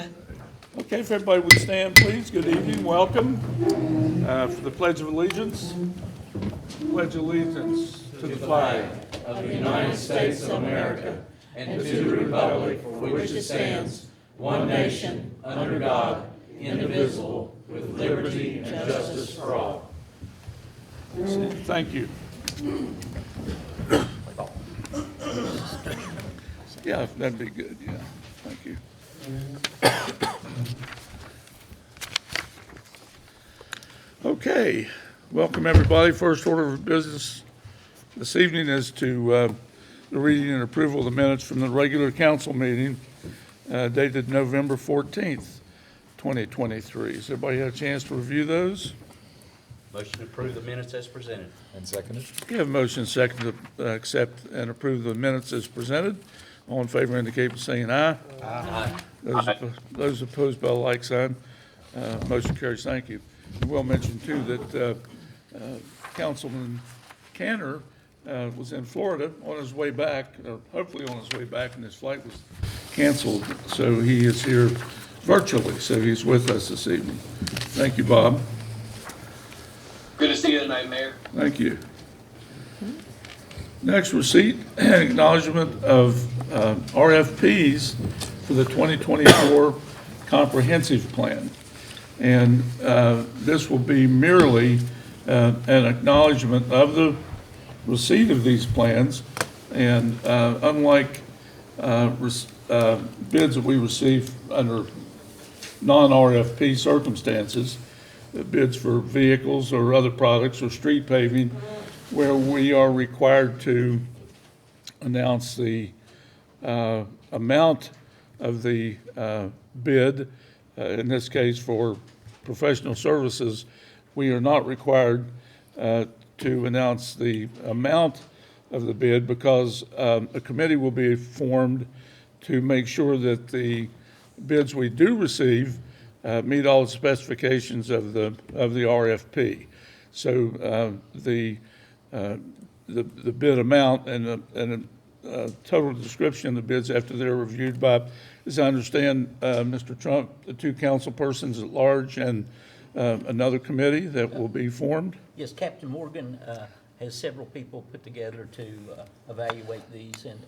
Okay, if everybody would stand, please. Good evening, welcome. For the Pledge of Allegiance. Pledge allegiance to the flag of the United States of America and to the republic for which it stands, one nation, under God, indivisible, with liberty and justice for all. Thank you. Yeah, that'd be good, yeah. Thank you. Okay, welcome everybody. First order of business this evening is to the reading and approval of the minutes from the regular council meeting dated November 14th, 2023. Has everybody had a chance to review those? Motion to approve the minutes as presented. And seconded. We have a motion and second to accept and approve the minutes as presented. All in favor indicate by saying aye. Aye. Those opposed by a like sign. Motion carries. Thank you. I will mention too that Councilman Cantor was in Florida on his way back, or hopefully on his way back, and his flight was canceled. So he is here virtually, so he's with us this evening. Thank you, Bob. Good to see you tonight, Mayor. Thank you. Next, receipt and acknowledgement of RFPs for the 2024 comprehensive plan. And this will be merely an acknowledgement of the receipt of these plans. And unlike bids that we receive under non-RFP circumstances, bids for vehicles or other products or street paving, where we are required to announce the amount of the bid, in this case for professional services, we are not required to announce the amount of the bid because a committee will be formed to make sure that the bids we do receive meet all the specifications of the RFP. So the bid amount and the total description of the bids after they're reviewed by, as I understand, Mr. Trump, the two council persons at large and another committee that will be formed. Yes, Captain Morgan has several people put together to evaluate these and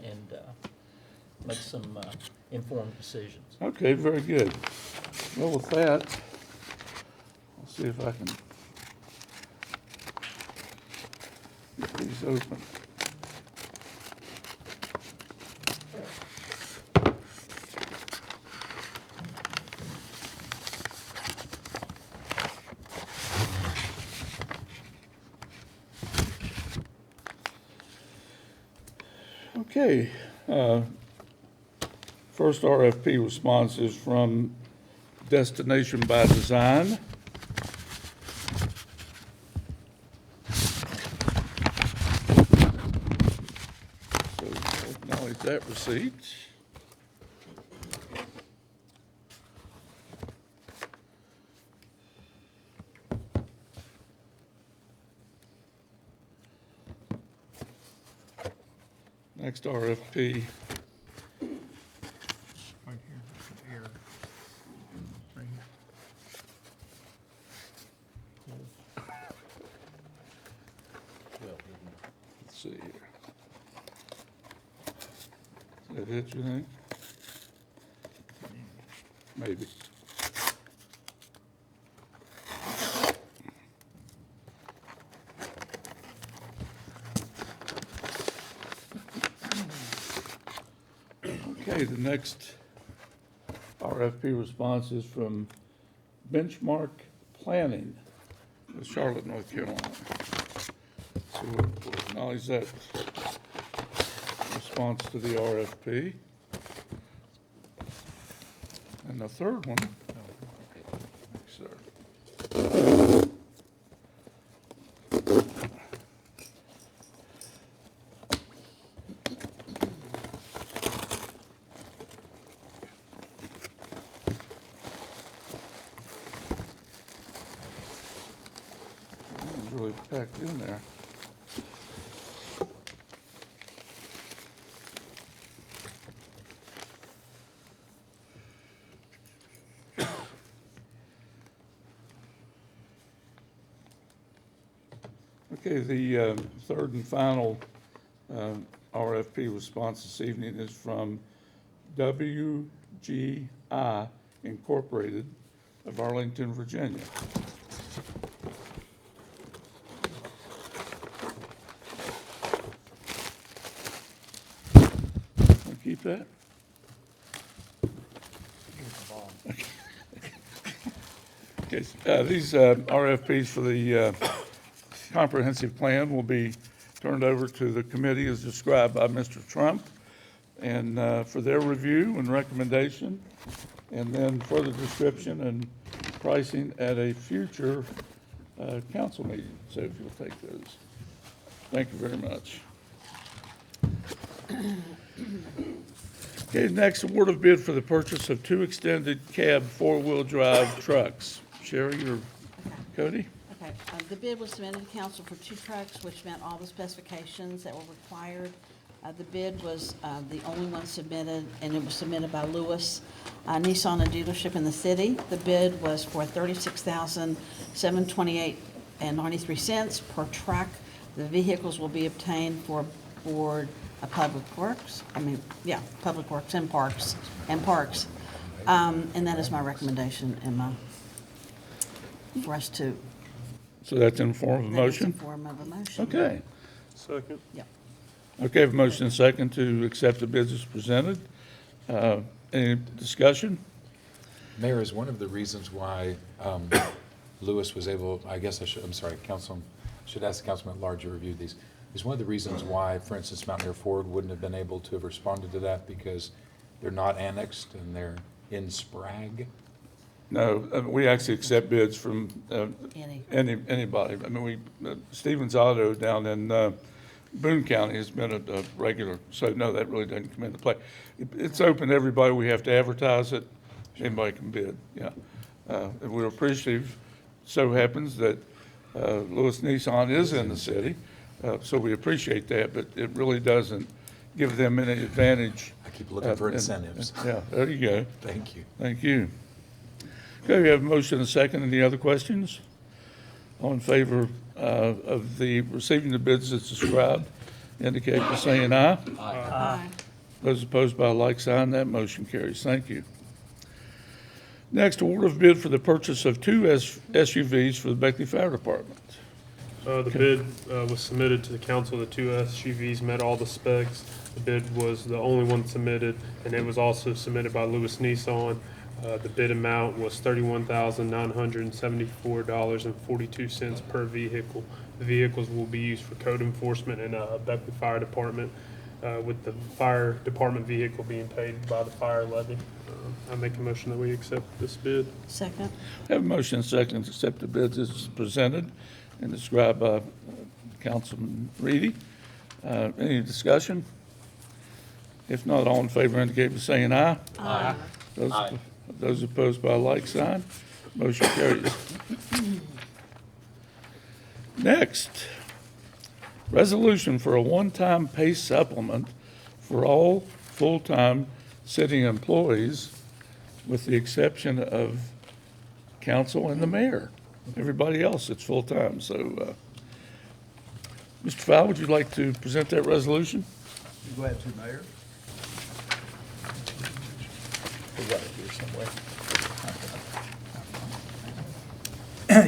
make some informed decisions. Okay, very good. Well, with that, I'll see if I can get these open. Okay, first RFP response is from Destination by Design. So I'll acknowledge that receipt. Next RFP. Right here, right here. Let's see here. Is that it, you think? Maybe. Okay, the next RFP response is from Benchmark Planning of Charlotte, North Carolina. So we'll acknowledge that response to the RFP. And the third one, thanks, sir. It's really packed in there. Okay, the third and final RFP response this evening is from WGI Incorporated of Arlington, Virginia. Want to keep that? Okay, these RFPs for the comprehensive plan will be turned over to the committee as described by Mr. Trump, and for their review and recommendation, and then further description and pricing at a future council meeting. So if you'll take those. Thank you very much. Okay, next, award of bid for the purchase of 2 extended cab four-wheel drive trucks. Sherry or Cody? Okay, the bid was submitted to council for 2 trucks, which met all the specifications that were required. The bid was the only one submitted, and it was submitted by Lewis Nissan, a dealership in the city. The bid was for $36,728.93 per truck. The vehicles will be obtained for Board of Public Works, Public Works and Parks. And that is my recommendation and for us to. So that's in form of a that is in motion? form of a motion. Okay. Second. Yep. Okay, have a motion and second to accept the bids as presented. Any discussion? Mayor, is one of the reasons why Lewis was able, should ask the councilman at large to review these. Is one of the reasons why, for instance, Mountaineer Ford wouldn't have been able to have responded to that because they're not annexed and they're in Sprague? No, we actually accept bids from Any. anybody. I mean, Stevens Auto down in Boone County has been a regular, so no, that really doesn't come into play. It's open to everybody. We have to advertise it. Anybody can bid, yeah. And we're appreciative. So happens that Lewis Nissan is in the city, so we appreciate that, but it really doesn't give them any advantage. I keep looking for incentives. Yeah, there you go. Thank you. Thank you. Okay, we have a motion and a second. Any other questions? All in favor of the receiving the bids as described, indicate by saying aye. Aye. Those opposed by a like sign, that motion carries. Thank you. Next, award of bid for the purchase of 2 SUVs for the Beckley Fire Department. The bid was submitted to the council. The 2 SUVs met all the specs. The bid was the only one submitted, and it was also submitted by Lewis Nissan. The bid amount was $31,974.42 per vehicle. The vehicles will be used for code enforcement and Beckley Fire Department, with the fire department vehicle being paid by the fire levy. I make a motion that we accept this bid. Second. Have a motion and a second to accept the bids as presented and described by Councilman Reedy. Any discussion? If not, all in favor indicate by saying aye. Aye. Aye. Those opposed by a like sign, motion carries. Next, resolution for a one-time pay supplement for all full-time city employees, with the exception of council and the mayor. Everybody else, it's full-time. So, Mr. Fowle, would you like to present that resolution? Be glad to, Mayor. We got it here somewhere.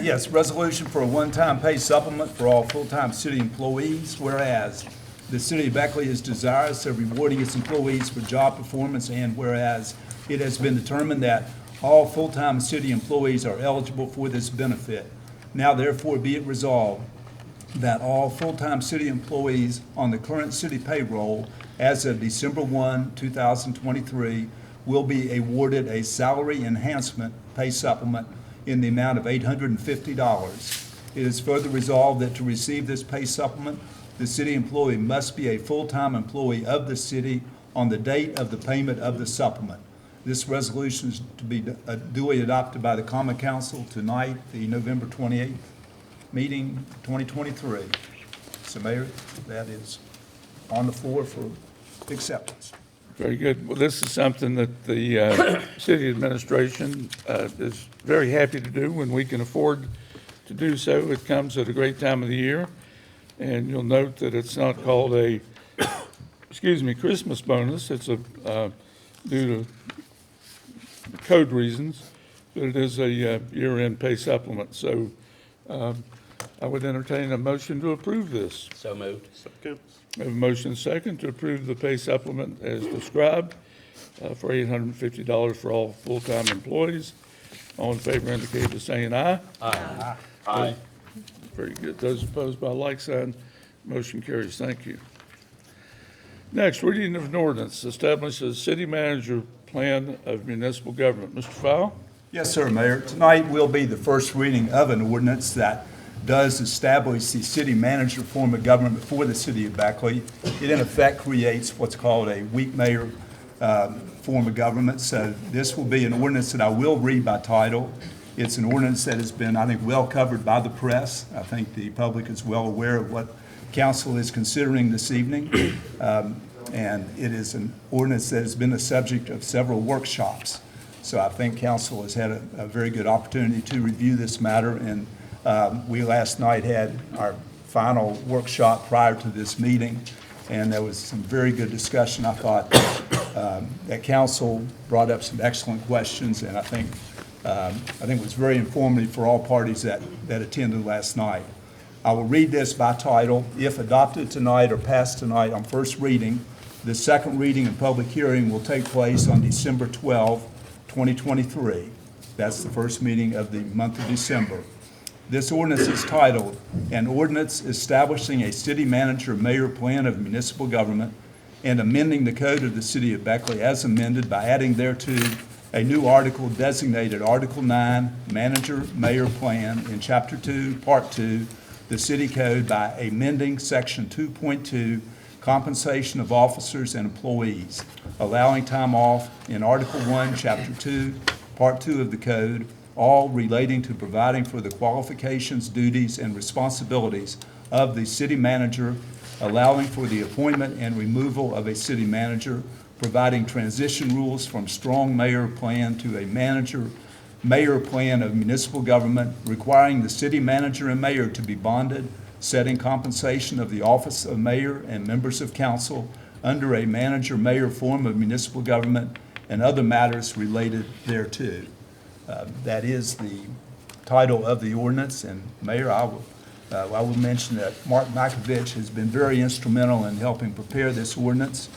Yes, resolution for a one-time pay supplement for all full-time city employees, whereas the city of Beckley is desirous of rewarding its employees for job performance, and whereas it has been determined that all full-time city employees are eligible for this benefit. Now therefore be it resolved that all full-time city employees on the current city payroll as of December 1, 2023 will be awarded a salary enhancement pay supplement in the amount of $850. It is further resolved that to receive this pay supplement, the city employee must be a full-time employee of the city on the date of the payment of the supplement. This resolution is to be duly adopted by the Common Council tonight, the November 28th meeting, 2023. So, Mayor, that is on the floor for acceptance. Very good. Well, this is something that the city administration is very happy to do when we can afford to do so. It comes at a great time of the year, And you'll note that it's not called a, Christmas bonus. It's due to code reasons, but it is a year-end pay supplement. So I would entertain a motion to approve this. So moved. Second. We have a motion second to approve the pay supplement as described for $850 for all full-time employees. All in favor indicate by saying aye. Aye. Aye. Very good. Those opposed by like sign, motion carries. Thank you. Next, reading of an ordinance establishes city manager plan of municipal government. Mr. Fowle? Yes, sir, Mayor. Tonight will be the first reading of an ordinance that does establish the city manager form of government for the city of Beckley. It in effect creates what's called a weak mayor form of government. So this will be an ordinance that I will read by title. It's an ordinance that has been, I think, well covered by the press. I think the public is well aware of what council is considering this evening. And it is an ordinance that has been the subject of several workshops. So I think council has had a very good opportunity to review this matter. And we last night had our final workshop prior to this meeting, and there was some very good discussion. I thought that council brought up some excellent questions, and I think it was very informative for all parties that attended last night. I will read this by title. If adopted tonight or passed tonight on first reading, the second reading and public hearing will take place on December 12, 2023. That's the first meeting of the month of December. This ordinance is titled, "An Ordinance Establishing a City Manager-Mayor Plan of Municipal Government and Amending the Code of the City of Beckley as amended by adding thereto a new article designated Article 9, Manager-Mayor Plan in Chapter 2, Part 2, the City Code by amending Section 2.2, Compensation of Officers and Employees, allowing time off in Article 1, Chapter 2, Part 2 of the Code, all relating to providing for the qualifications, duties, and responsibilities of the city manager, allowing for the appointment and removal of a city manager, providing transition rules from strong mayor plan to a mayor plan of municipal government, requiring the city manager and mayor to be bonded, setting compensation of the office of mayor and members of council under a manager-mayor form of municipal government, and other matters related thereto." That is the title of the ordinance, and Mayor, I will mention that Mark Makovich has been very instrumental in helping prepare this ordinance.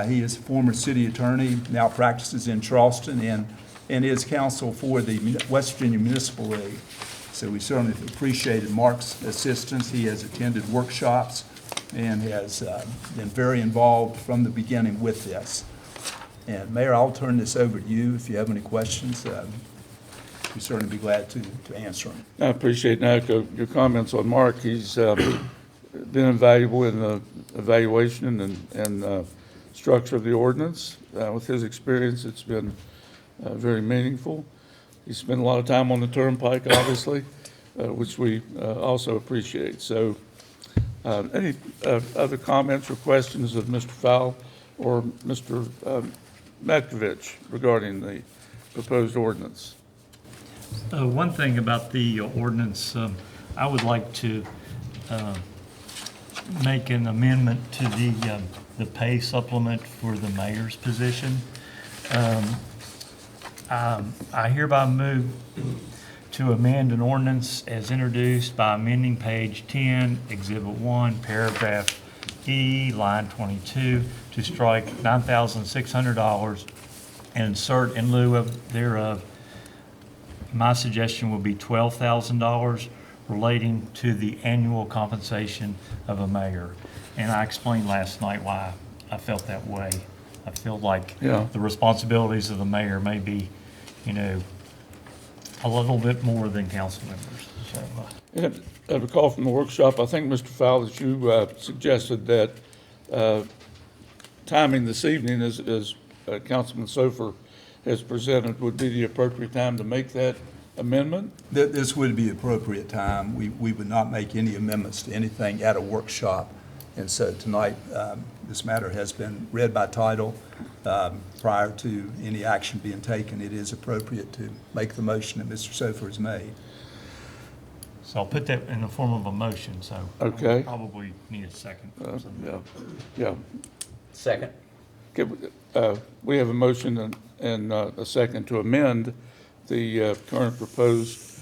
He is a former city attorney, now practices in Charleston, and is counsel for the West Virginia Municipal League. So we certainly appreciated Mark's assistance. He has attended workshops and has been very involved from the beginning with this. And Mayor, I'll turn this over to you if you have any questions. We'd certainly be glad to answer them. I appreciate now your comments on Mark. He's been invaluable in the evaluation and structure of the ordinance. With his experience, it's been very meaningful. He spent a lot of time on the turnpike, obviously, which we also appreciate. So any other comments or questions of Mr. Fowle or Mr. Metkovich regarding the proposed ordinance? One thing about the ordinance, I would like to make an amendment to the pay supplement for the mayor's position. I hereby move to amend an ordinance as introduced by amending page 10, Exhibit 1, paragraph E, line 22, to strike $9,600 and insert in lieu of thereof. My suggestion would be $12,000 relating to the annual compensation of a mayor. And I explained last night why I felt that way. I feel like the responsibilities of the mayor may be, a little bit more than council members. So, I recall from the workshop, I think, Mr. Fowle, that you suggested that timing this evening, as Councilman Sofer has presented, would be the appropriate time to make that amendment? This would be appropriate time. We would not make any amendments to anything at a workshop. And so tonight, this matter has been read by title prior to any action being taken. It is appropriate to make the motion that Mr. Sofer has made. So I'll put that in the form of a motion, so. Okay. Probably need a second. Yeah, yeah. Second. Okay, we have a motion and a second to amend the current proposed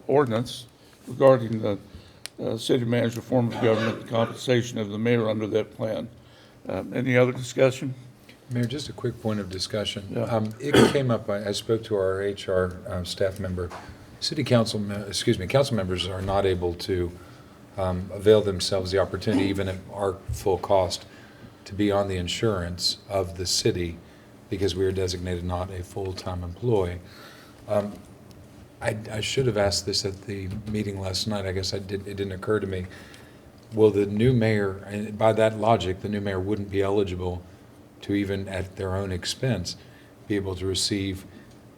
ordinance regarding the city manager form of government and compensation of the mayor under that plan. Any other discussion? Mayor, just a quick point of discussion. Yeah. It came up, I spoke to our HR staff member. Council members are not able to avail themselves the opportunity, even at our full cost, to be on the insurance of the city because we are designated not a full-time employee. I should have asked this at the meeting last night. I guess it didn't occur to me. Will the new mayor, and by that logic, the new mayor wouldn't be eligible to, even at their own expense, be able to receive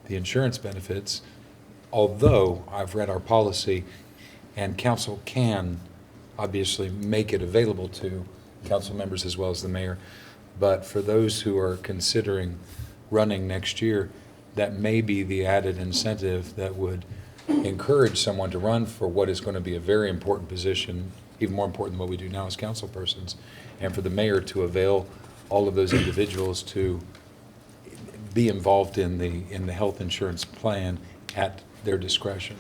the insurance benefits, although I've read our policy and council can obviously make it available to council members as well as the mayor. But for those who are considering running next year, that may be the added incentive that would encourage someone to run for what is going to be a very important position, even more important than what we do now as council persons, and for the mayor to avail all of those individuals to be involved in the health insurance plan at their discretion.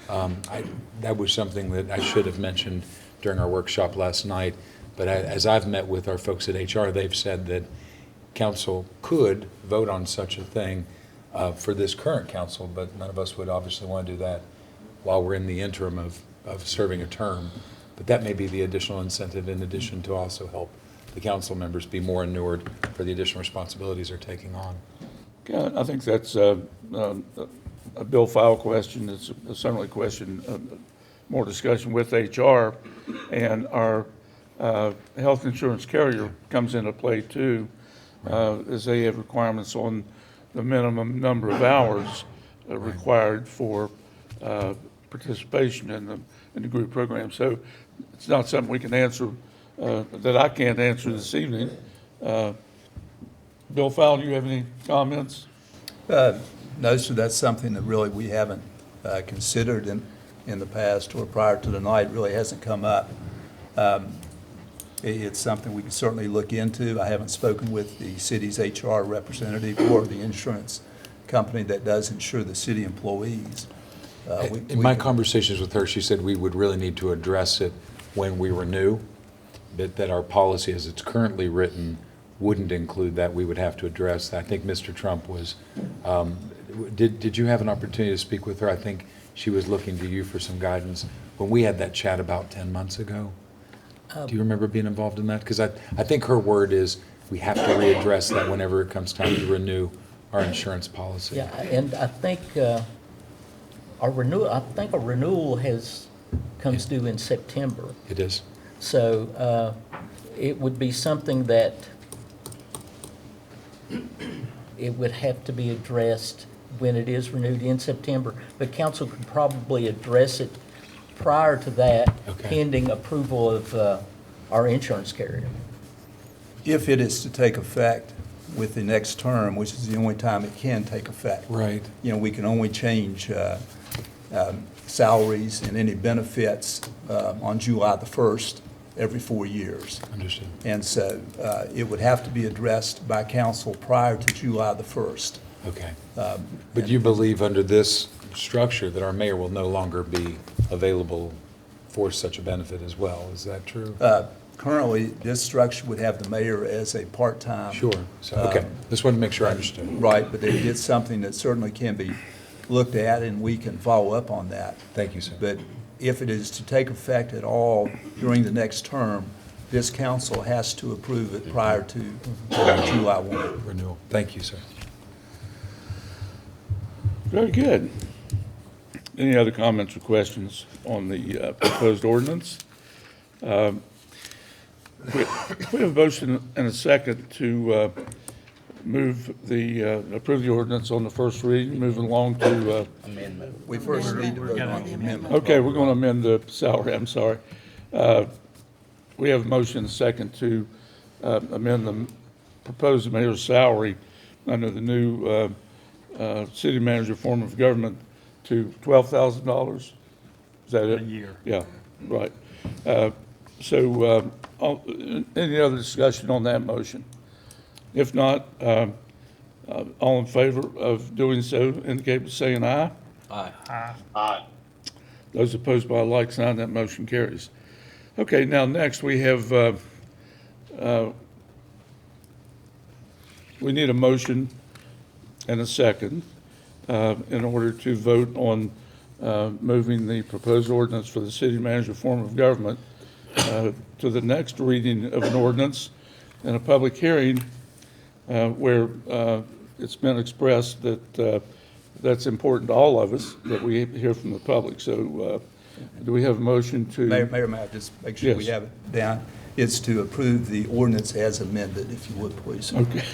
That was something that I should have mentioned during our workshop last night, but as I've met with our folks at HR, they've said that council could vote on such a thing for this current council, but none of us would obviously want to do that while we're in the interim of serving a term. But that may be the additional incentive, in addition to also help the council members be more inured for the additional responsibilities they're taking on. Yeah, I think that's a bill file question. It's certainly a question, more discussion with HR, and our health insurance carrier comes into play too, as they have requirements on the minimum number of hours required for participation in the group program. So it's not something we can answer, that I can't answer this evening. Bill Fowle, do you have any comments? No, sir, that's something that really we haven't considered in the past or prior to tonight, really hasn't come up. It's something we can certainly look into. I haven't spoken with the city's HR representative or the insurance company that does insure the city employees. In my conversations with her, she said we would really need to address it when we renew, that our policy as it's currently written wouldn't include that. We would have to address that. I think Mr. Trump was, did you have an opportunity to speak with her? I think she was looking to you for some guidance when we had that chat about 10 months ago. Do you remember being involved in that? Because I think her word is we have to readdress that whenever it comes time to renew our insurance policy. Yeah, and I think our renewal comes due in September. It is. So it would be something that it would have to be addressed when it is renewed in September, but council could probably address it prior to that, Okay. pending approval of our insurance carrier. If it is to take effect with the next term, which is the only time it can take effect. Right. You know, we can only change salaries and any benefits on July the 1st every 4 years. Understood. And so it would have to be addressed by council prior to July the 1st. Okay. But you believe under this structure that our mayor will no longer be available for such a benefit as well? Is that true? Currently, this structure would have the mayor as a part-time. Sure. So, okay. Just wanted to make sure I understood. Right, but it's something that certainly can be looked at, and we can follow up on that. Thank you, sir. But if it is to take effect at all during the next term, this council has to approve it prior to July 1. Renewal. Thank you, sir. Very good. Any other comments or questions on the proposed ordinance? We have a motion and a second to approve the ordinance on the first reading, moving along to, We first need to vote on the amendment. okay, we're going to amend the salary, I'm sorry. We have a motion and a second to amend the proposed mayor's salary under the new city manager form of government to $12,000. Is Is that it? A year. Yeah, right. Any other discussion on that motion? If not, all in favor of doing so indicate by saying aye. Aye. Those opposed by a like sign, that motion carries. Okay, now next we have, we need a motion and a second in order to vote on moving the proposed ordinance for the city manager form of government to the next reading of an ordinance and a public hearing where it's been expressed that that's important to all of us, that we hear from the public. So do we have a motion to? Mayor, may I just make sure we Yes. have it down? It's to approve the ordinance as amended, if you would, please. Okay.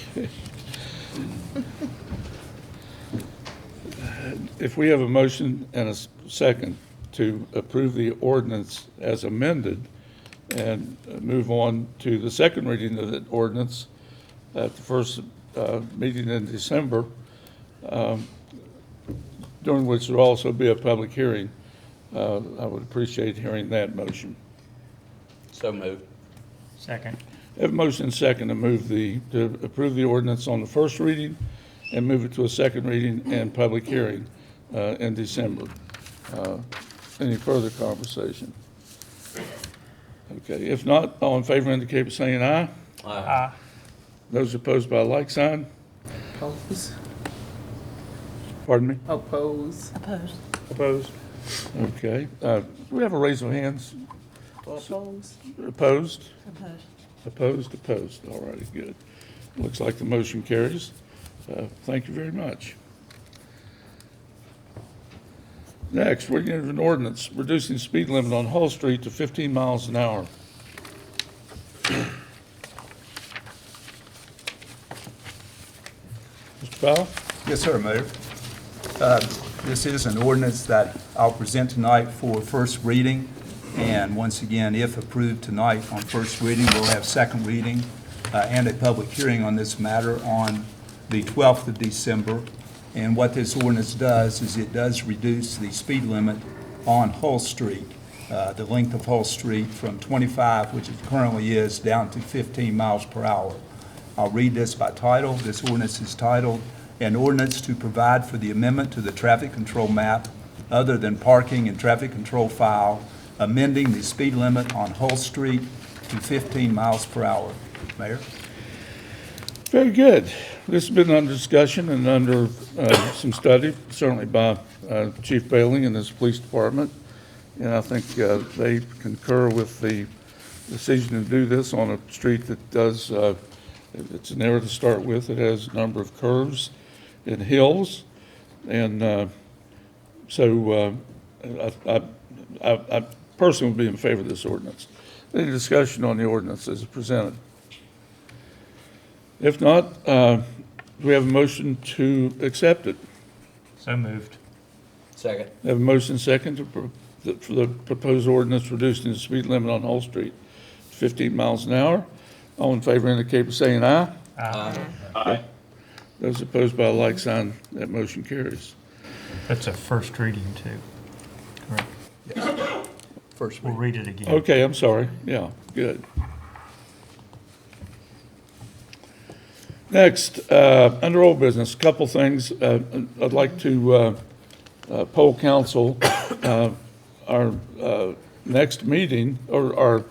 If we have a motion and a second to approve the ordinance as amended and move on to the second reading of the ordinance at the first meeting in December, during which there will also be a public hearing, I would appreciate hearing that motion. So moved. Second. Have a motion and second to approve the ordinance on the first reading and move it to a second reading and public hearing in December. Any further conversation? Okay, if not, all in favor indicate by saying aye. Aye. Those opposed by a like sign. Oppose. Pardon me? Oppose. Opposed? Opposed? Okay. Do we have a raise of hands? Oppose. Opposed? Opposed. Opposed, opposed. All righty, good. Looks like the motion carries. Thank you very much. Next, we're going to have an ordinance reducing speed limit on Hull Street to 15 miles an hour. Mr. Powell? Yes, sir, Mayor. This is an ordinance that I'll present tonight for first reading. And once again, if approved tonight on first reading, we'll have second reading and a public hearing on this matter on the 12th of December. And what this ordinance does is it does reduce the speed limit on Hull Street, the length of Hull Street from 25, which it currently is, down to 15 miles per hour. I'll read this by title. This ordinance is titled, "An Ordinance to Provide for the Amendment to the Traffic Control Map Other than Parking and Traffic Control File, amending the speed limit on Hull Street to 15 miles per hour." Mayor? Very good. This has been under discussion and under some study, certainly by Chief Bailey and his police department. And I think they concur with the decision to do this on a street that does, it's an area to start with. It has a number of curves and hills. And so I personally would be in favor of this ordinance. Any discussion on the ordinance as presented? If not, do we have a motion to accept it? So moved. Second. We have a motion second for the proposed ordinance reducing the speed limit on Hull Street to 15 miles an hour. All in favor indicate by saying aye. Aye. Those opposed by a like sign, that motion carries. That's a first reading too. Correct. First We'll reading. read it again. Okay, I'm sorry. Yeah, good. Next, under old business, a couple things. I'd like to poll council our next meeting, or our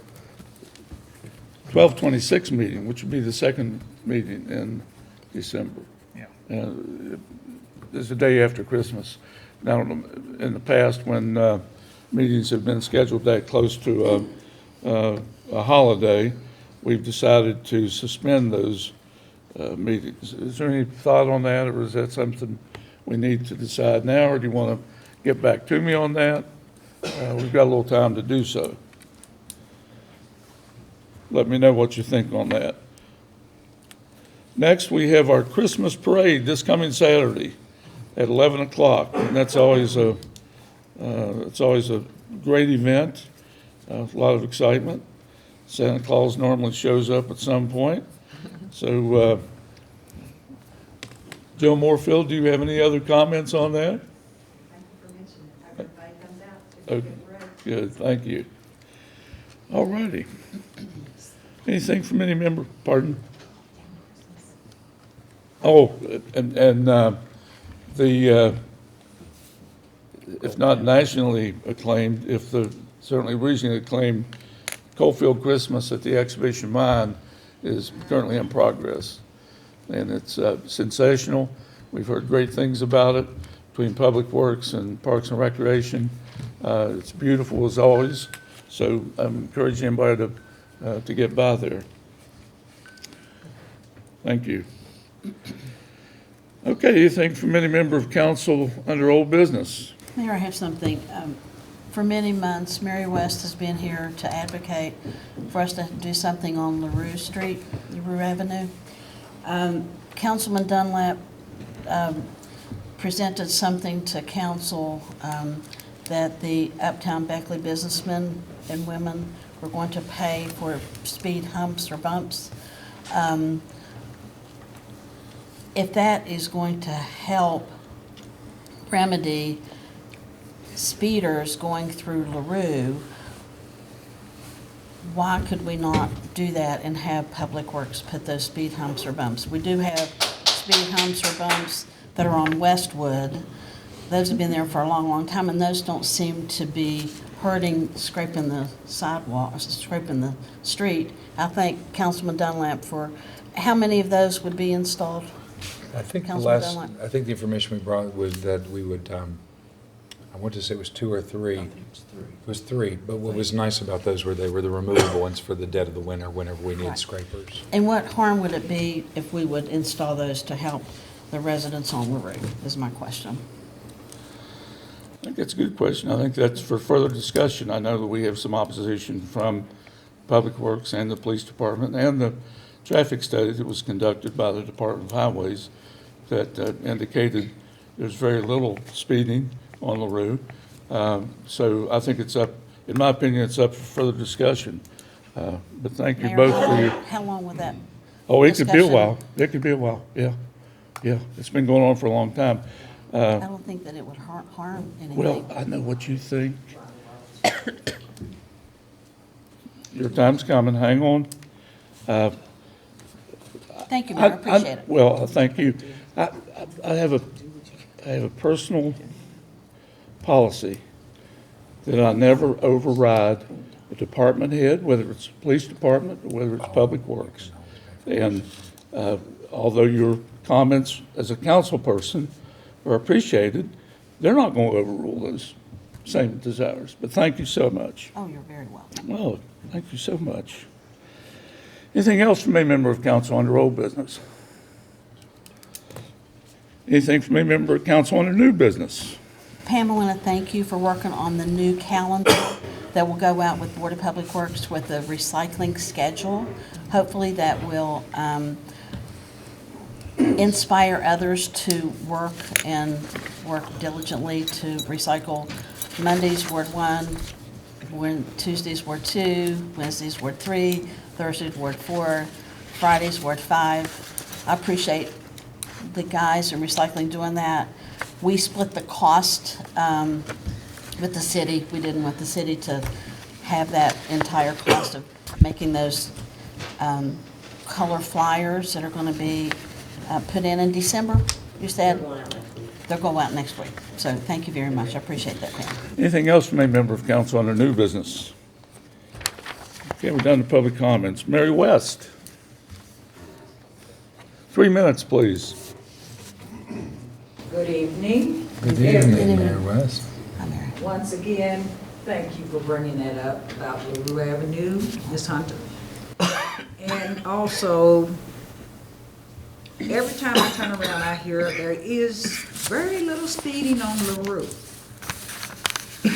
12/26 meeting, which would be the second meeting in December. Yeah. It's the day after Christmas. Now, in the past, when meetings have been scheduled that close to a holiday, we've decided to suspend those meetings. Is there any thought on that, or is that something we need to decide now, or do you want to get back to me on that? We've got a little time to do so. Let me know what you think on that. Next, we have our Christmas parade this coming Saturday at 11 o'clock, and that's always a great event, a lot of excitement. Santa Claus normally shows up at some point. So, Joe Moorfield, do you have any other comments on that? Thank you for mentioning it. Everybody comes out to get ready. good, thank you. All righty. Anything from any member, pardon? Oh, and the, if not nationally acclaimed, if the certainly regionally acclaimed Coalfield Christmas at the Exhibition Mine is currently in progress. And it's sensational. We've heard great things about it between Public Works and Parks and Recreation. It's beautiful as always, so I'm encouraging anybody to get by there. Thank you. Okay, anything from any member of council under old business? Mayor, I have something. For many months, Mary West has been here to advocate for us to do something on LaRue Street, LaRue Avenue. Councilman Dunlap presented something to council that the Uptown Beckley businessmen and women were going to pay for speed humps or bumps. If that is going to help remedy speeders going through LaRue, why could we not do that and have Public Works put those speed humps or bumps? We do have speed humps or bumps that are on Westwood. Those have been there for a long, long time, and those don't seem to be scraping the sidewalk, scraping the street. I thank Councilman Dunlap for, how many of those would be installed? I think the Councilman last, Dunlap. I think the information we brought was that we would, I want to say it was 2 or 3. It was 3, but what was nice about those were they were the removable ones for the dead of the winter whenever we need Right. scrapers. And what harm would it be if we would install those to help the residents on LaRue, is my question. I think that's a good question. I think that's for further discussion. I know that we have some opposition from Public Works and the Police Department and the traffic study that was conducted by the Department of Highways that indicated there's very little speeding on LaRue. So I think it's up, in my opinion, it's up for further discussion. But thank you Mayor, both for your, how long would that, oh, it could be a discussion? while. It could be a while, yeah. Yeah, it's been going on for a long time. I don't think that it would harm anything. Well, I know what you think. Your time's coming, hang on. Thank you, Mayor, I appreciate it. Well, thank you. I have a personal policy that I never override a department head, whether it's police department or whether it's Public Works. And although your comments as a council person are appreciated, they're not going to overrule those same desires. But thank you so much. Oh, you're very welcome. Well, thank you so much. Anything else from a member of council under old business? Anything from a member of council under new business? Pam, I want to thank you for working on the new calendar that will go out with Board of Public Works with the recycling schedule. Hopefully that will inspire others to work diligently to recycle. Mondays, Ward 1, Tuesdays, Ward 2, Wednesdays, Ward 3, Thursdays, Ward 4, Fridays, Ward 5. I appreciate the guys in recycling doing that. We split the cost with the city. We didn't want the city to have that entire cost of making those color flyers that are going to be put in December, you said? They'll go out next week. So thank you very much. I appreciate that, Pam. Anything else from a member of council under new business? Okay, we're done to public comments. Mary West. 3 minutes, please. Good evening. Good evening, Mayor West. Hi, Mary. Once again, thank you for bringing that up about LaRue Avenue, Ms. Hunter. And also, every time I turn around, I hear there is very little speeding on LaRue.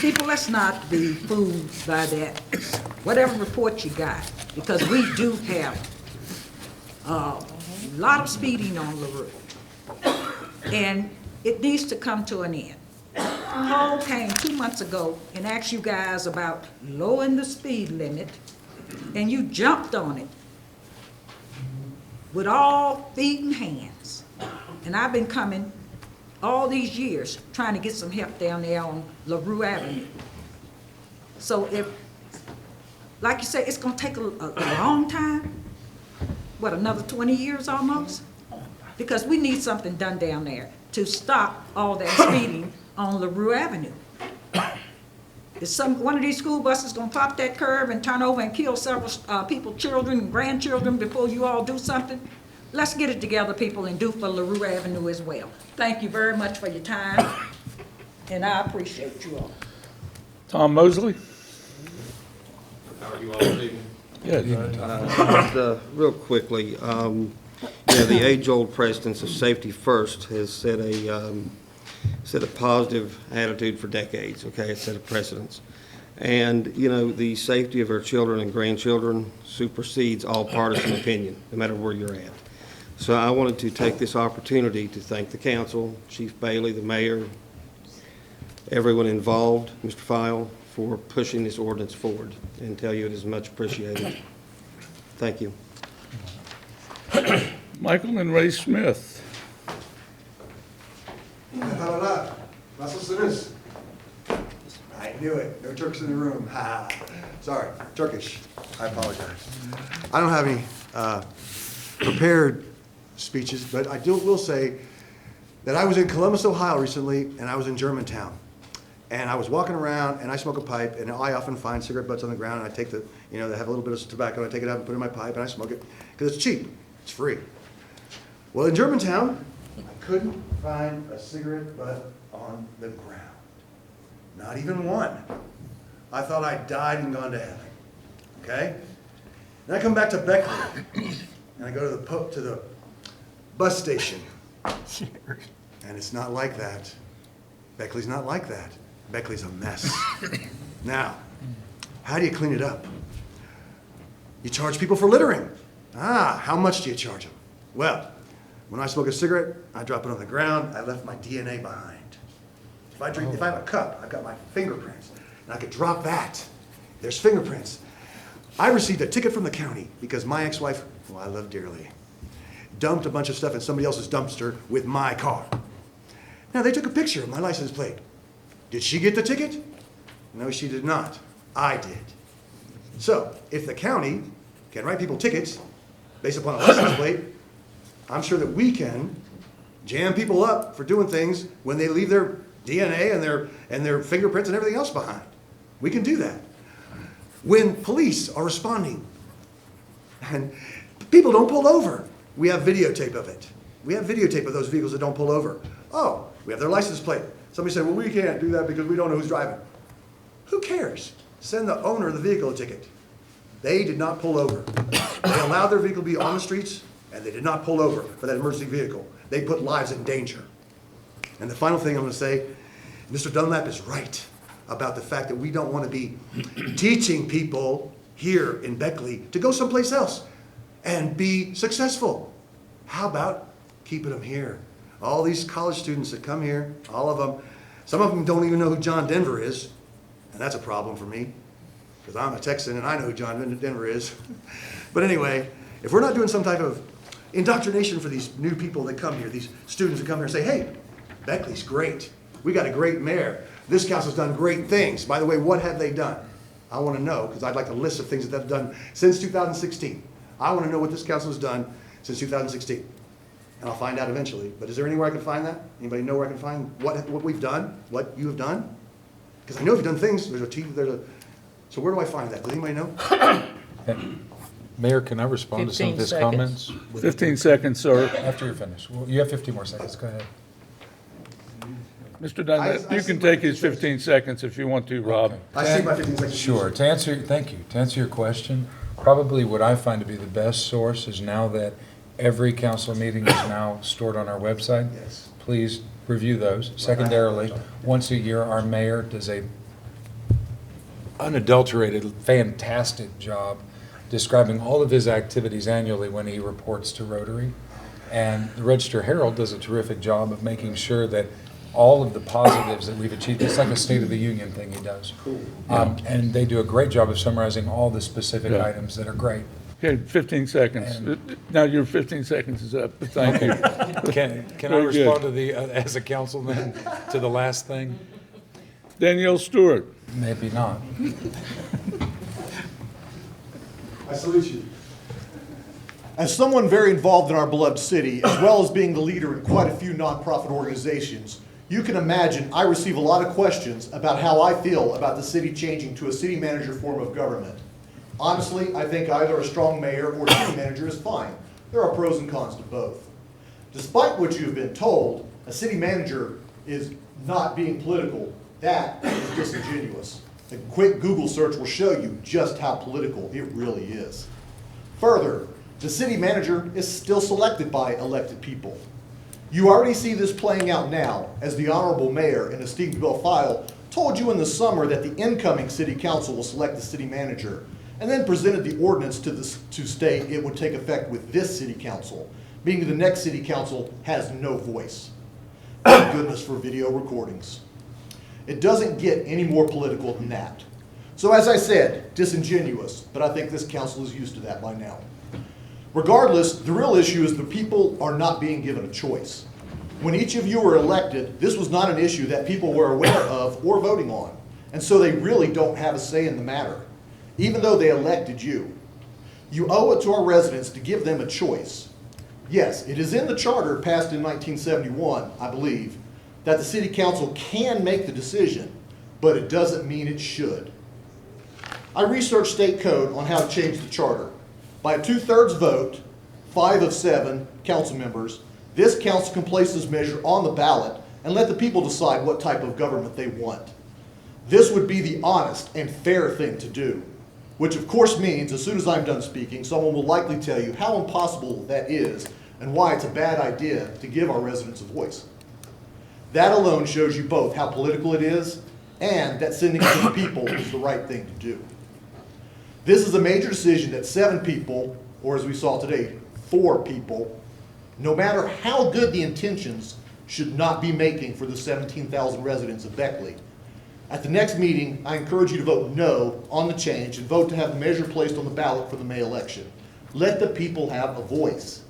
People, let's not be fooled by that, whatever report you got, because we do have a lot of speeding on LaRue. And it needs to come to an end. Paul came 2 months ago and asked you guys about lowering the speed limit, and you jumped on it with all feet and hands. And I've been coming all these years trying to get some help down there on LaRue Avenue. So if, like you say, it's gonna take a long time, what, another 20 years almost? Because we need something done down there to stop all that speeding on LaRue Avenue. Is one of these school buses gonna pop that curve and turn over and kill several people, children and grandchildren before you all do something? Let's get it together, people, and do for LaRue Avenue as well. Thank you very much for your time, and I appreciate you all. Tom Mosley? How are you all this evening? Good. Real quickly, the age-old precedence of safety first has set a positive attitude for decades, okay? It's set a precedence. And, the safety of our children and grandchildren supersedes all partisan opinion, no matter where you're at. So I wanted to take this opportunity to thank the council, Chief Bailey, the mayor, everyone involved, Mr. File, for pushing this ordinance forward, and tell you it is much appreciated. Thank you. Michael and Ray Smith. I knew it. No Turks in the room. Ha. Sorry, Turkish. I apologize. I don't have any prepared speeches, but I will say that I was in Columbus, Ohio recently, and I was in Germantown. And I was walking around, and I smoke a pipe, and I often find cigarette butts on the ground, and I take they have a little bit of tobacco, and I take it out and put it in my pipe, and I smoke it, because it's cheap. It's free. Well, in Germantown, I couldn't find a cigarette butt on the ground. Not even one. I thought I died and gone to heaven. Okay? Then I come back to Beckley, and I go to the bus station. And it's not like that. Beckley's not like that. Beckley's a mess. Now, how do you clean it up? You charge people for littering. How much do you charge them? Well, when I smoke a cigarette, I drop it on the ground. I left my DNA behind. If I have a cup, I've got my fingerprints, and I could drop that. There's fingerprints. I received a ticket from the county because my ex-wife, who I love dearly, dumped a bunch of stuff in somebody else's dumpster with my car. Now, they took a picture of my license plate. Did she get the ticket? No, she did not. I did. So, if the county can write people tickets based upon a license plate, I'm sure that we can jam people up for doing things when they leave their DNA and their fingerprints and everything else behind. We can do that. When police are responding and people don't pull over, we have videotape of it. We have videotape of those vehicles that don't pull over. Oh, we have their license plate. Somebody said, well, we can't do that because we don't know who's driving. Who cares? Send the owner of the vehicle a ticket. They did not pull over. They allowed their vehicle to be on the streets, and they did not pull over for that emergency vehicle. They put lives in danger. And the final thing I'm going to say, Mr. Dunlap is right about the fact that we don't want to be teaching people here in Beckley to go someplace else and be successful. How about keeping them here? All these college students that come here, all of them, some of them don't even know who John Denver is, and that's a problem for me because I'm a Texan and I know who John Denver is. But anyway, if we're not doing some type of indoctrination for these new people that come here, these students that come here and say, hey, Beckley's great. We got a great mayor. This council's done great things. By the way, what have they done? I want to know, because I'd like a list of things that they've done since 2016. I want to know what this council has done since 2016. And I'll find out eventually. But is there anywhere I can find that? Anybody know where I can find what we've done, what you have done? Because I know you've done things. So where do I find that? Does anybody know? Mayor, can I respond to some of 15 his seconds. comments? 15 seconds, sir. After you're finished. Well, you have 15 more seconds. Go ahead. Mr. Dunlap, you can take his 15 seconds if you want to, Rob. I see my 15 seconds. Sure. Thank you. To answer your question, probably what I find to be the best source is now that every council meeting is now stored on our website. Yes. Please review those. Secondarily, once a year, our mayor does a unadulterated, fantastic job describing all of his activities annually when he reports to Rotary. And the Register Herald does a terrific job of making sure that all of the positives that we've achieved, it's like a State of the Union thing he does. And they do a great job of summarizing all the specific Yeah. items that are great. Okay, 15 seconds. Now your 15 seconds is up. Thank you. Can I Very good. respond to the, as a councilman, to the last thing? Danielle Stewart. Maybe not. I salute you. As someone very involved in our beloved city, as well as being the leader in quite a few nonprofit organizations, you can imagine I receive a lot of questions about how I feel about the city changing to a city manager form of government. Honestly, I think either a strong mayor or city manager is fine. There are pros and cons to both. Despite what you have been told, a city manager is not being political. That is disingenuous. A quick Google search will show you just how political it really is. Further, the city manager is still selected by elected people. You already see this playing out now, as the Honorable Mayor and esteemed Bill File told you in the summer that the incoming city council will select the city manager, and then presented the ordinance to state it would take effect with this city council, meaning the next city council has no voice. Thank goodness for video recordings. It doesn't get any more political than that. So as I said, disingenuous, but I think this council is used to that by now. Regardless, the real issue is the people are not being given a choice. When each of you were elected, this was not an issue that people were aware of or voting on, and so they really don't have a say in the matter, even though they elected you. You owe it to our residents to give them a choice. Yes, it is in the charter passed in 1971, I believe, that the city council can make the decision, but it doesn't mean it should. I researched state code on how to change the charter. By a 2/3 vote, 5 of 7 council members, this council can place this measure on the ballot and let the people decide what type of government they want. This would be the honest and fair thing to do, which of course means as soon as I'm done speaking, someone will likely tell you how impossible that is and why it's a bad idea to give our residents a voice. That alone shows you both how political it is and that sending it to the people is the right thing to do. This is a major decision that 7 people, or as we saw today, 4 people, no matter how good the intentions, should not be making for the 17,000 residents of Beckley. At the next meeting, I encourage you to vote no on the change and vote to have the measure placed on the ballot for the May election. Let the people have a voice.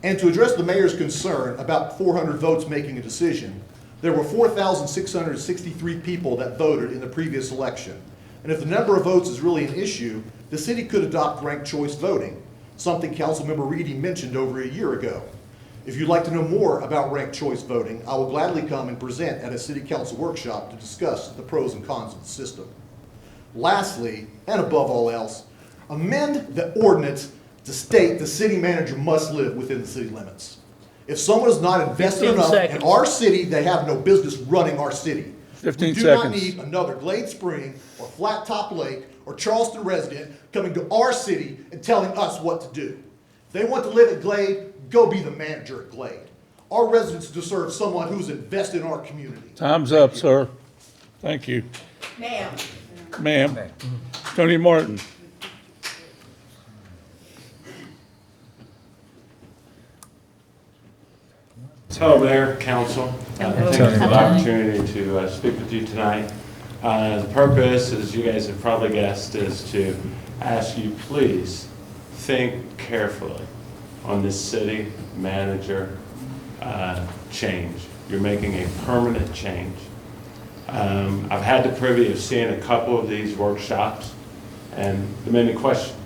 And to address the mayor's concern about 400 votes making a decision, there were 4,663 people that voted in the previous election. And if the number of votes is really an issue, the city could adopt ranked choice voting, something Councilmember Reedy mentioned over a year ago. If you'd like to know more about ranked choice voting, I will gladly come and present at a city council workshop to discuss the pros and cons of the system. Lastly, and above all else, amend the ordinance to state the city manager must live within the city limits. If someone is not invested 15 enough seconds. in our city, they have no business running our city. 15 We do not seconds. need another Glade Spring or Flat Top Lake or Charleston resident coming to our city and telling us what to do. If they want to live at Glade, go be the manager at Glade. Our residents deserve someone who's invested in our community. Time's up, sir. Thank you. Ma'am. Tony Martin. Hello, Mayor, Council. Thank you for the opportunity to speak with you tonight. The purpose, as you guys have probably guessed, is to ask you, please, think carefully on this city manager change. You're making a permanent change. I've had the privilege of seeing a couple of these workshops and the many questions.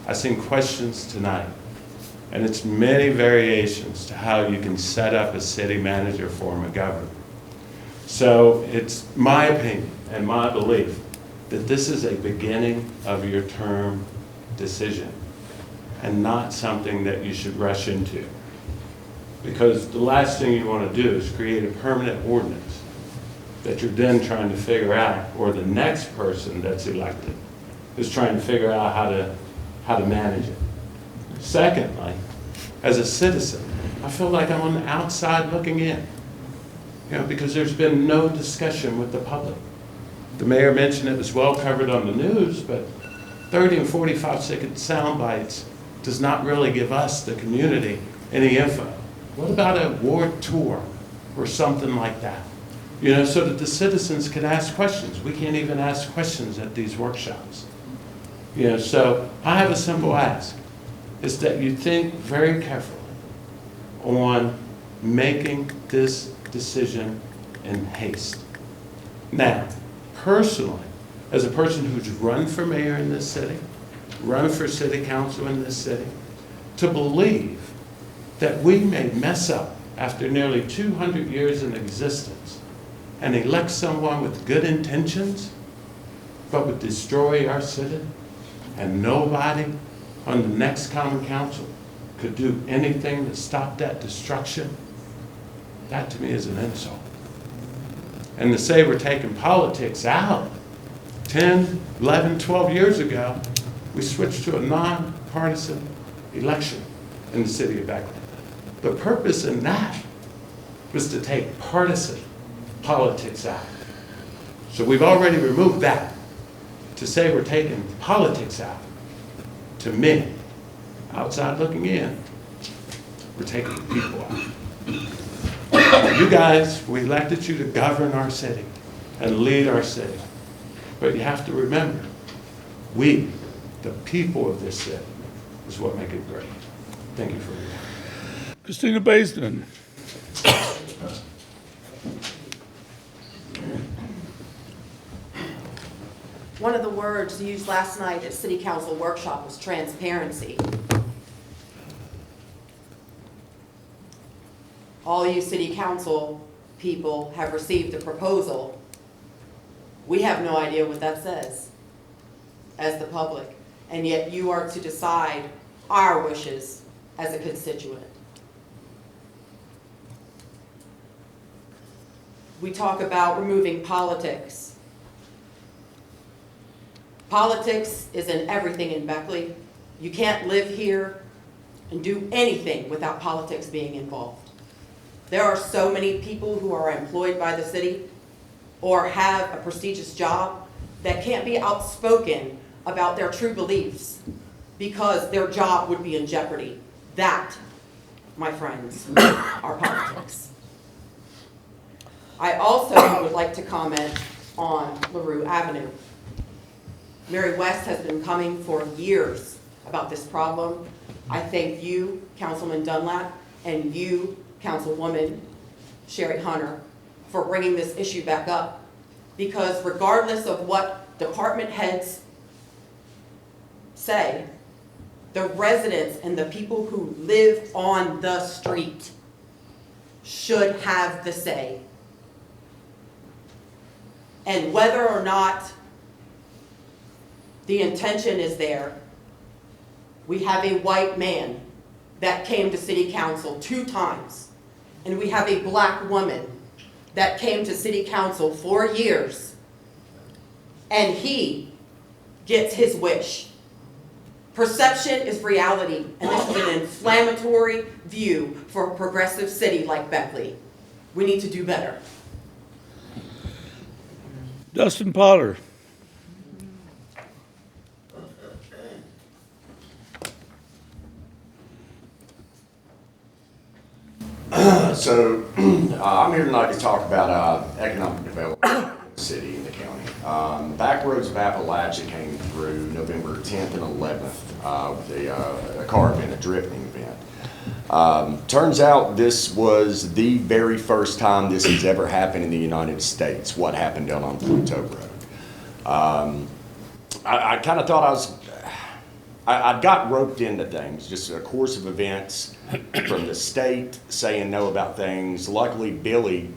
I've seen questions tonight. And it's many variations to how you can set up a city manager form of government. So it's my opinion and my belief that this is a beginning of your term decision and not something that you should rush into. Because the last thing you want to do is create a permanent ordinance that you're then trying to figure out, or the next person that's elected is trying to figure out how to manage it. Secondly, as a citizen, I feel like I'm on the outside looking in, because there's been no discussion with the public. The mayor mentioned it was well covered on the news, but 30 and 45-second sound bites does not really give us, the community, any info. What about a ward tour or something like that? So that the citizens can ask questions. We can't even ask questions at these workshops. So I have a simple ask. Is that you think very carefully on making this decision in haste. Now, personally, as a person who's run for mayor in this city, run for city council in this city, to believe that we may mess up after nearly 200 years in existence and elect someone with good intentions, but would destroy our city, and nobody on the next common council could do anything to stop that destruction, that to me is an insult. And to say we're taking politics out, 10, 11, 12 years ago, we switched to a nonpartisan election in the city of Beckley. The purpose in that was to take partisan politics out. So we've already removed that. To say we're taking politics out, to me, outside looking in, we're taking the people out. You guys, we elected you to govern our city and lead our city. But you have to remember, we, the people of this city, is what make it great. Thank you for your time. Christina Baisden. One of the words used last night at City Council workshop was transparency. All you City Council people have received a proposal. We have no idea what that says as the public, and yet you are to decide our wishes as a constituent. We talk about removing politics. Politics is in everything in Beckley. You can't live here and do anything without politics being involved. There are so many people who are employed by the city or have a prestigious job that can't be outspoken about their true beliefs because their job would be in jeopardy. That, my friends, are politics. I also would like to comment on LaRue Avenue. Mary West has been coming for years about this problem. I thank you, Councilman Dunlap, and you, Councilwoman Sherry Hunter, for bringing this issue back up. Because regardless of what department heads say, the residents and the people who live on the street should have the say. And whether or not the intention is there, we have a white man that came to City Council 2 times, and we have a black woman that came to City Council 4 years, and he gets his wish. Perception is reality, and this is an inflammatory view for a progressive city like Beckley. We need to do better. Dustin Potter. So I'm here tonight to talk about economic development in the city and the county. Back Roads of Appalachia came through November 10th and 11th with a car event, a drifting event. Turns out this was the very first time this has ever happened in the United States, what happened down on Pluto Road. I kind of thought I got roped into things, just a course of events from the state saying no about things. Luckily, Billy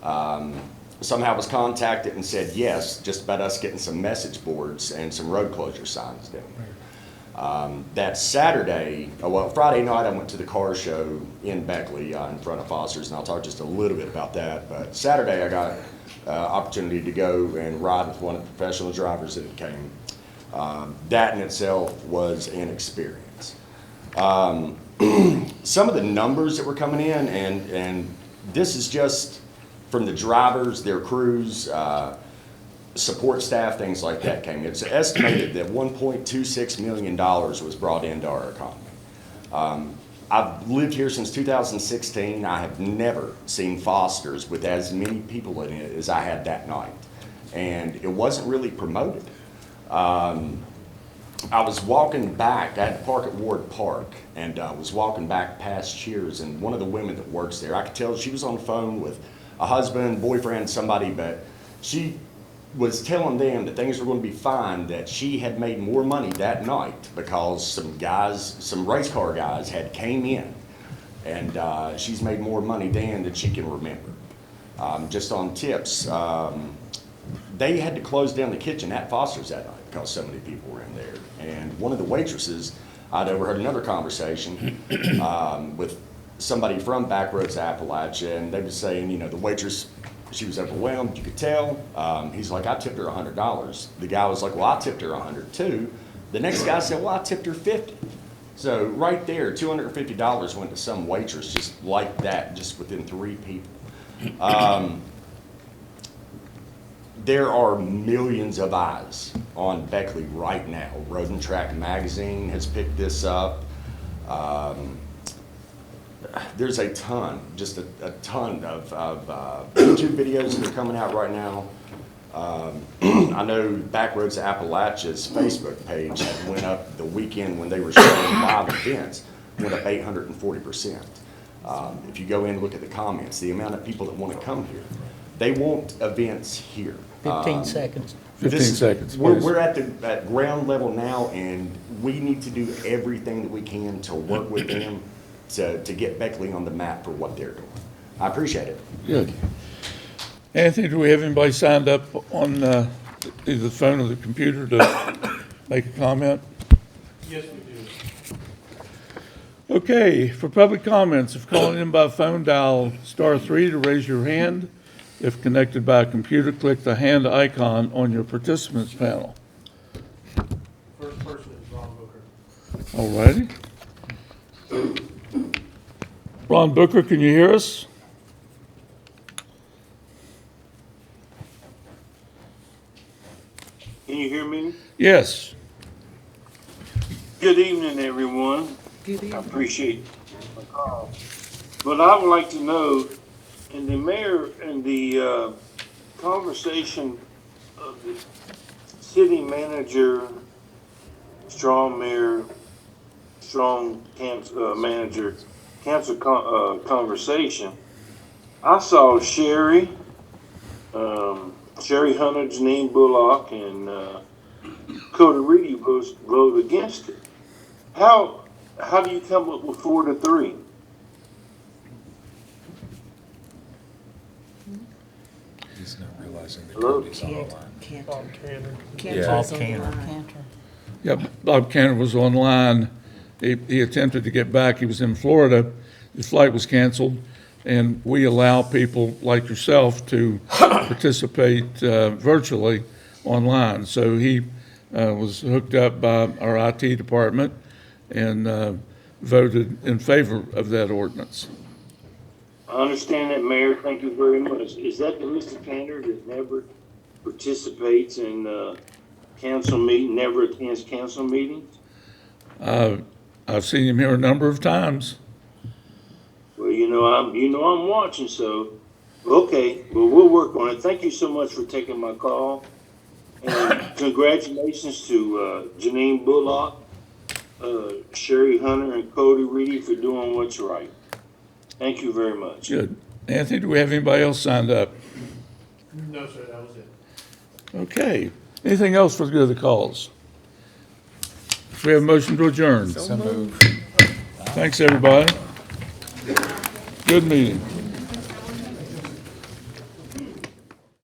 somehow was contacted and said yes, just about us getting some message boards and some road closure signs down there. That Saturday, Friday night, I went to the car show in Beckley in front of Foster's, and I'll talk just a little bit about that. But Saturday, I got opportunity to go and ride with one of the professional drivers that came. That in itself was an experience. Some of the numbers that were coming in, and this is just from the drivers, their crews, support staff, things like that came. It's estimated that $1.26 million was brought into our economy. I've lived here since 2016. I have never seen Foster's with as many people in it as I had that night. And it wasn't really promoted. I was walking back, I had to park at Ward Park, and was walking back past Cheers, and one of the women that works there, I could tell she was on the phone with a husband, boyfriend, somebody, but she was telling them that things were going to be fine, that she had made more money that night because some race car guys had came in, and she's made more money than she can remember. Just on tips, they had to close down the kitchen at Foster's that night because so many people were in there. And one of the waitresses, I'd overheard another conversation with somebody from Backroads Appalachia, and they were saying, you know, the waitress, she was overwhelmed, you could tell. He's like, I tipped her $100. The guy was like, well, I tipped her $100 too. The next guy said, well, I tipped her $50. So right there, $250 went to some waitress just like that, just within 3 people. There are millions of eyes on Beckley right now. Road and Track Magazine has picked this up. There's a ton, just a ton of YouTube videos that are coming out right now. I know Backroads Appalachia's Facebook page had went up the weekend when they were showing live events, went up 840%. If you go in and look at the comments, the amount of people that want to come here, they want events here. 15 seconds. 15 seconds, We're please. at ground level now, and we need to do everything that we can to work with them to get Beckley on the map for what they're doing. I appreciate it. Good. Anthony, do we have anybody signed up on either the phone or the computer to make a comment? Yes, we do. Okay, for public comments, if calling in by phone, dial *3 to raise your hand. If connected by a computer, click the hand icon on your participants panel. First person is Ron Booker. All righty. Ron Booker, can you hear us? Can you hear me? Yes. Good evening, everyone. Good evening. I appreciate the call. But I would like to know, in the mayor and the conversation of the city manager, strong mayor, strong manager, council conversation, I saw Sherry Hunter, Janine Bullock, and Cody Reedy voted against it. How do you come up with 4-3? He's not realizing that Hello? Cody's on the line. Bob Cantor. Cantor's on the Cantor. line. Yeah, Bob Cantor was online. He attempted to get back. He was in Florida. His flight was canceled, and we allow people like yourself to participate virtually online. So he was hooked up by our IT department and voted in favor of that ordinance. I understand that, Mayor. Thank you very much. Is that the Mr. Cantor that never participates in council meeting, never attends council meetings? I've seen him here a number of times. Well, I'm watching, so, okay, well, we'll work on it. Thank you so much for taking my call. And congratulations to Janine Bullock, Sherry Hunter, and Cody Reedy for doing what's right. Thank you very much. Good. Anthony, do we have anybody else signed up? No, sir, that was it. Okay. Anything else for the good of the cause? We have a motion to adjourn. So moved. Thanks, everybody. Good meeting.